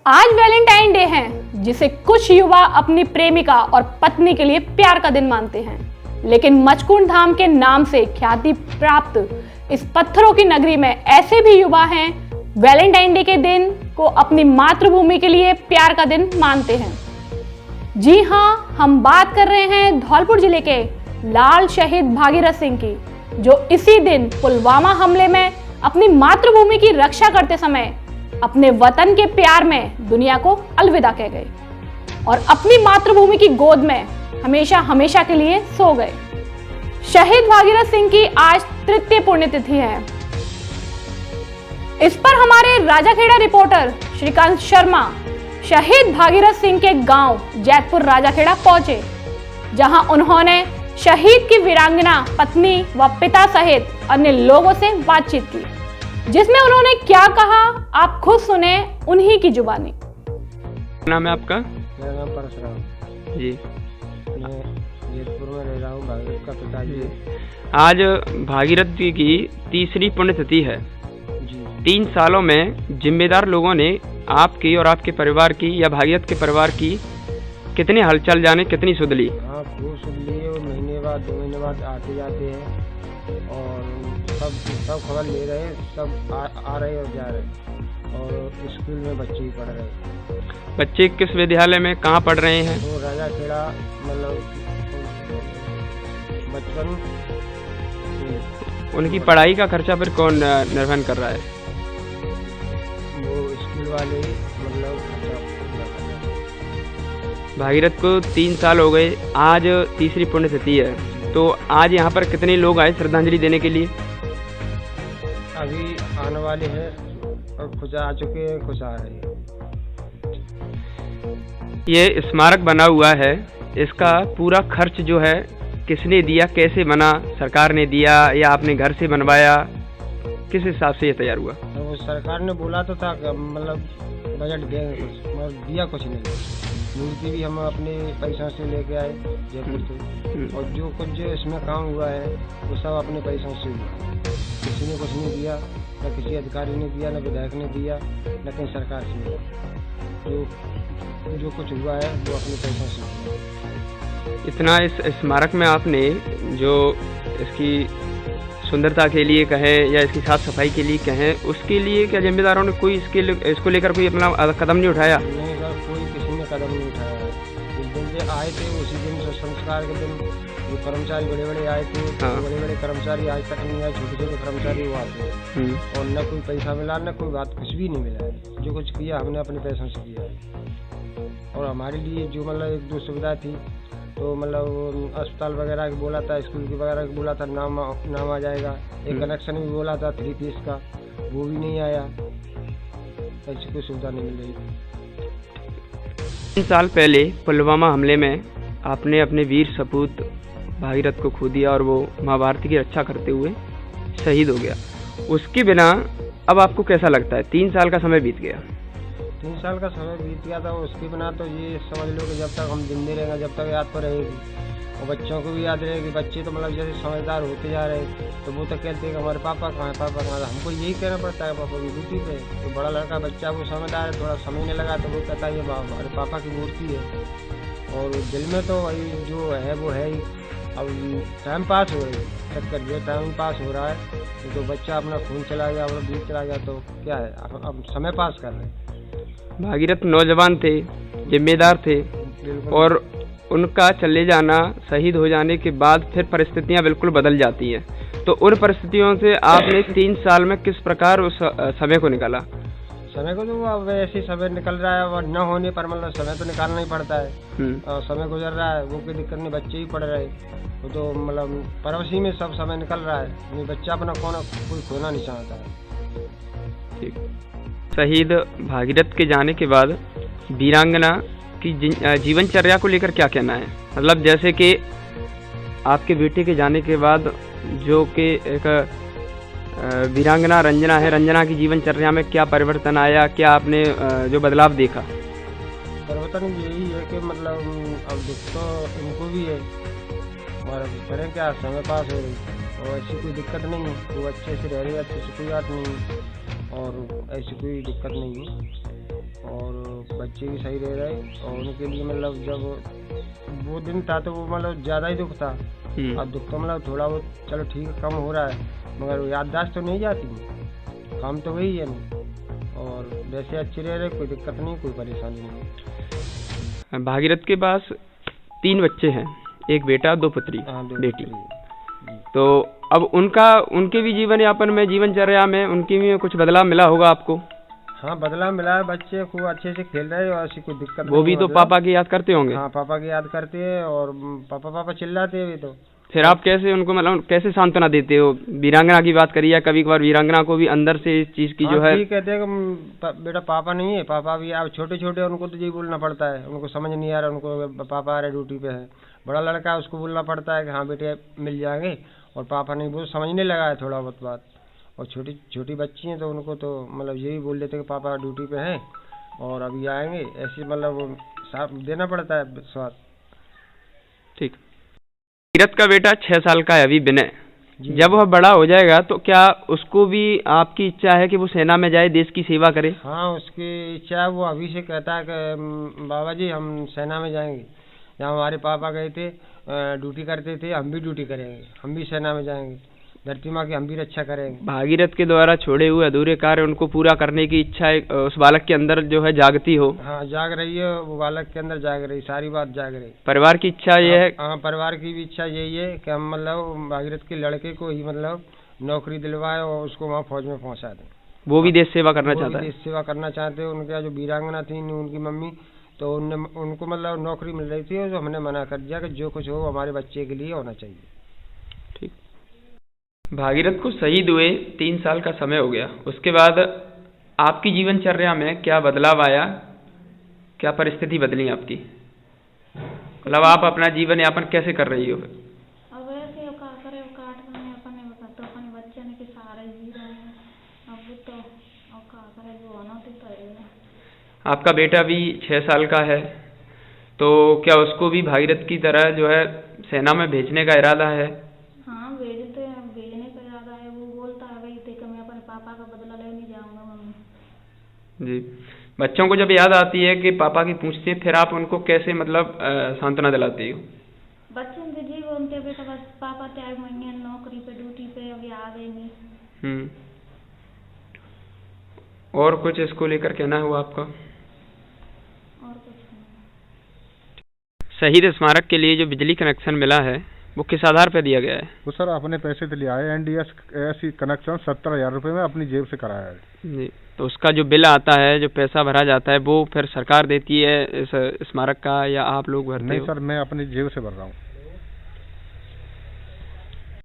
आज Valentine day है, जिसे कुछ युवा अपनी प्रेमिका और पत्नी के लिए प्यार का दिन मानते हैं। लेकिन मचकुंड धाम के नाम से ख्याति प्राप्त इस पत्थरों की नगरी में ऐसे भी युवा हैं वैलेंटाइन डे के दिन को अपनी मातृभूमि के लिए प्यार का दिन मानते हैं। जी हाँ, हम बात कर रहे हैं धौलपुर जिले के लाल शहीद भागीरथ सिंह की, जो इसी दिन पुलवामा हमले में अपनी मातृभूमि की रक्षा करते समय अपने वतन के प्यार में दुनिया को अलविदा कह गए और अपनी मातृभूमि की गोद में हमेशा हमेशा के लिए सो गए। शहीद भागीरथ सिंह की आज तृतीय पुण्यतिथि है। इस पर हमारे राजाखेड़ा रिपोर्टर श्रीकांत शर्मा शहीद भागीरथ सिंह के गांव जैतपुर राजाखेड़ा पहुंचे, जहां उन्होंने शहीद की वीरांगना पत्नी व पिता सहित अन्य लोगों से बातचीत की, जिसमें उन्होंने क्या कहा आप खुद सुने उन्हीं की जुबानी। नाम है आपका? मेरा नाम परशुराम जी। मैं जैतपुर में रह रहा हूँ। भागीरथ का पिताजी। आज भागीरथ जी की तीसरी पुण्यतिथि है। जी 3 सालों में जिम्मेदार लोगों ने आपकी और आपके परिवार की या भागीरथ के परिवार की कितनी हलचल जाने कितनी सुध ली? हाँ, खूब सुन लिए। महीने बाद 2 महीने बाद आते जाते हैं और सब खबर ले रहे हैं। सब आ रहे और जा रहे और स्कूल में बच्चे ही पढ़ रहे हैं। बच्चे किस विद्यालय में कहाँ पढ़ रहे हैं? वो राजाखेड़ा मतलब बचपन। उनकी पढ़ाई का खर्चा फिर कौन निर्वहन कर रहा है? वो स्कूल वाले ही मतलब खर्चा पूरा कर रहे हैं। भागीरथ को 3 साल हो गए, आज तीसरी पुण्यतिथि है, तो आज यहाँ पर कितने लोग आए श्रद्धांजलि देने के लिए? अभी आने वाले हैं और कुछ आ चुके हैं, कुछ आ रहे हैं। ये स्मारक बना हुआ है, इसका पूरा खर्च जो है किसने दिया, कैसे बना? सरकार ने दिया या आपने घर से बनवाया? किस हिसाब से ये तैयार हुआ? तो वो सरकार ने बोला तो था कि मतलब बजट देंगे कुछ, मगर दिया कुछ नहीं। मूर्ति भी हम अपने पैसों से लेके आए जयपुर से, और जो कुछ जो इसमें काम हुआ है वो सब अपने पैसों से हुआ। किसी ने कुछ नहीं दिया, न किसी अधिकारी ने दिया, न विधायक ने दिया, न कहीं सरकार से दिया। जो कुछ हुआ है वो अपने पैसों से हुआ। इतना इस स्मारक में आपने जो इसकी सुंदरता के लिए कहें या इसकी साफ सफाई के लिए कहें, उसके लिए क्या जिम्मेदारों ने कोई इसको लेकर कोई अपना कदम नहीं उठाया? नहीं सर, कोई किसी ने कदम नहीं उठाया है। जिस दिन से आए थे उसी दिन संस्कार के दिन जो कर्मचारी बड़े बड़े आए थे, हाँ। बड़े बड़े कर्मचारी आज तक नहीं आए, छोटे छोटे कर्मचारी वो आते हैं और न कोई पैसा मिला, न कोई बात, कुछ भी नहीं मिला है। जो कुछ किया हमने अपने पैसों से किया है। और हमारे लिए जो मतलब 1-2 सुविधा थी, तो मतलब अस्पताल वगैरह की बोला था, स्कूल की वगैरह की बोला था, नाम आ जाएगा। एक कनेक्शन भी बोला था 3 पीस का, वो भी नहीं आया। ऐसी कोई सुविधा नहीं मिल रही। 3 साल पहले पुलवामा हमले में आपने अपने वीर सपूत भागीरथ को खो दिया और वो माँ भारती की रक्षा करते हुए शहीद हो गया। उसके बिना अब आपको कैसा लगता है? 3 साल का समय बीत गया। 3 साल का समय बीत गया था, उसके बिना तो ये समझ लो कि जब तक हम जिंदे रहेंगे, जब तक याद तो रहेगी और बच्चों को भी याद रहेगी। बच्चे तो मतलब जैसे समझदार होते जा रहे तो वो तो कहते हैं कि हमारे पापा कहाँ है, पापा कहाँ है। हमको यही कहना पड़ता है पापा की ड्यूटी पे। तो बड़ा लड़का बच्चा वो समझदार है, थोड़ा समझने लगा तो वो कहता है ये हमारे पापा की मूर्ति है। और दिल में तो वही जो है वो है ही। अब टाइम पास हो रही चक्कर, ये टाइम पास हो रहा है। तो बच्चा अपना खून चला गया, अपना दूध चला गया, तो क्या है, अब समय पास कर रहे हैं। भागीरथ नौजवान थे, जिम्मेदार थे, और उनका चले जाना, शहीद हो जाने के बाद फिर परिस्थितियां बिल्कुल बदल जाती हैं। तो उन परिस्थितियों से आपने 3 साल में किस प्रकार उस समय को निकाला? समय को तो अब ऐसे समय निकल रहा है, और न होने पर मतलब समय तो निकालना ही पड़ता है। और समय गुजर रहा है, वो कोई दिक्कत नहीं, बच्चे ही पढ़ रहे, वो तो मतलब परवसी में सब समय निकल रहा है। नहीं, बच्चा अपना कोई खोना नहीं चाहता है। ठीक। शहीद भागीरथ के जाने के बाद वीरांगना की जीवनचर्या को लेकर क्या कहना है? मतलब जैसे कि आपके बेटे के जाने के बाद जो कि एक वीरांगना रंजना है, रंजना की जीवनचर्या में क्या परिवर्तन आया, क्या आपने जो बदलाव देखा? परिवर्तन यही है कि मतलब अब दुख तो उनको भी है, और करें क्या, समय पास हो रही और ऐसी कोई दिक्कत नहीं है। वो अच्छे से रह रही है, अच्छे से कोई बात नहीं, और ऐसी कोई दिक्कत नहीं है। और बच्चे भी सही रह रहे। और उनके लिए मतलब जब वो दिन था तो वो मतलब ज़्यादा ही दुख था। अब दुख तो मतलब थोड़ा बहुत चलो ठीक है कम हो रहा है, मगर याददाश्त तो नहीं जाती, काम तो वही है नहीं। और वैसे अच्छे रह रहे, कोई दिक्कत नहीं, कोई परेशानी नहीं। भागीरथ के पास 3 बच्चे हैं, एक बेटा 2 पुत्री, हाँ, 2 बेटी। पुत्री। तो अब उनके भी जीवन यापन में, जीवनचर्या में उनकी भी कुछ बदलाव मिला होगा आपको? हाँ, बदलाव मिला है। बच्चे खूब अच्छे से खेल रहे हैं और ऐसी कोई दिक्कत वो भी तो पापा की याद करते होंगे? हाँ, पापा की याद करते हैं और पापा पापा चिल्लाते हैं भी। तो फिर आप कैसे उनको मतलब कैसे सांत्वना देते हो? वीरांगना की बात करी है, कभी कभार वीरांगना को भी अंदर से इस चीज की जो है ठीक कहते हैं कि बेटा पापा नहीं है, पापा भी अब छोटे छोटे उनको तो यही बोलना पड़ता है, उनको समझ नहीं आ रहा, उनको पापा आ रहे ड्यूटी पे है। बड़ा लड़का है उसको बोलना पड़ता है कि हाँ बेटे मिल जाएंगे, और पापा नहीं बोल, समझने लगा है थोड़ा बहुत बात। और छोटी छोटी बच्ची हैं तो उनको तो मतलब यही बोल देते कि पापा ड्यूटी पे हैं और अभी आएंगे, ऐसे मतलब साफ देना पड़ता है स्वाद। ठीक। भागीरथ का बेटा 6 साल का है अभी, विनय। जब वह बड़ा हो जाएगा तो क्या उसको भी आपकी इच्छा है कि वो सेना में जाए, देश की सेवा करे? हाँ, उसकी इच्छा है। वो अभी से कहता है कि बाबा जी हम सेना में जाएंगे, जहाँ हमारे पापा गए थे ड्यूटी करते थे, हम भी ड्यूटी करेंगे, हम भी सेना में जाएंगे, धरती माँ की हम भी रक्षा करेंगे। भागीरथ के द्वारा छोड़े हुए अधूरे कार्य उनको पूरा करने की इच्छा उस बालक के अंदर जो है जागती हो? हाँ, जाग रही है, वो बालक के अंदर जाग रही, सारी बात जाग रही। परिवार की इच्छा ये है? हाँ, परिवार की भी इच्छा यही है कि हम मतलब भागीरथ के लड़के को ही मतलब नौकरी दिलवाए और उसको वहाँ फौज में पहुँचा दें। वो भी देश सेवा करना चाहता है? देश सेवा करना चाहते हैं। उनके जो वीरांगना थी उनकी मम्मी, तो उनको मतलब नौकरी मिल रही थी, जो हमने मना कर दिया कि जो कुछ हो हमारे बच्चे के लिए होना चाहिए। ठीक। भागीरथ को शहीद हुए 3 साल का समय हो गया, उसके बाद आपकी जीवनचर्या में क्या बदलाव आया, क्या परिस्थिति बदली आपकी? मतलब आप अपना जीवन यापन कैसे कर रही हो? अब ऐसे का करे काट में अपने तो अपने बच्चे ने के सहारे जी रहे हैं। अब तो अब का करे जो होना तो है। आपका बेटा भी 6 साल का है, तो क्या उसको भी भागीरथ की तरह जो है सेना में भेजने का इरादा है? हाँ, भेजने का इरादा है। वो बोलता है भाई देख मैं अपने पापा का बदला लेने जाऊंगा मम्मी जी। बच्चों को जब याद आती है कि पापा की पूछते हैं, फिर आप उनको कैसे मतलब सांत्वना दिलाती हो? बच्चे तो जी बोलते बेटा बस पापा टाइम महीने नौकरी पे ड्यूटी पे अभी आ गए नहीं। और कुछ इसको लेकर कहना हुआ आपका? और कुछ नहीं। शहीद स्मारक के लिए जो बिजली कनेक्शन मिला है वो किस आधार पर दिया गया है? वो सर अपने पैसे से लिया है, NDS कनेक्शन 70,000 रुपये में अपनी जेब से कराया है जी। तो उसका जो बिल आता है, जो पैसा भरा जाता है, वो फिर सरकार देती है इस स्मारक का या आप लोग भरते हो? नहीं सर, मैं अपनी जेब से भर रहा हूँ।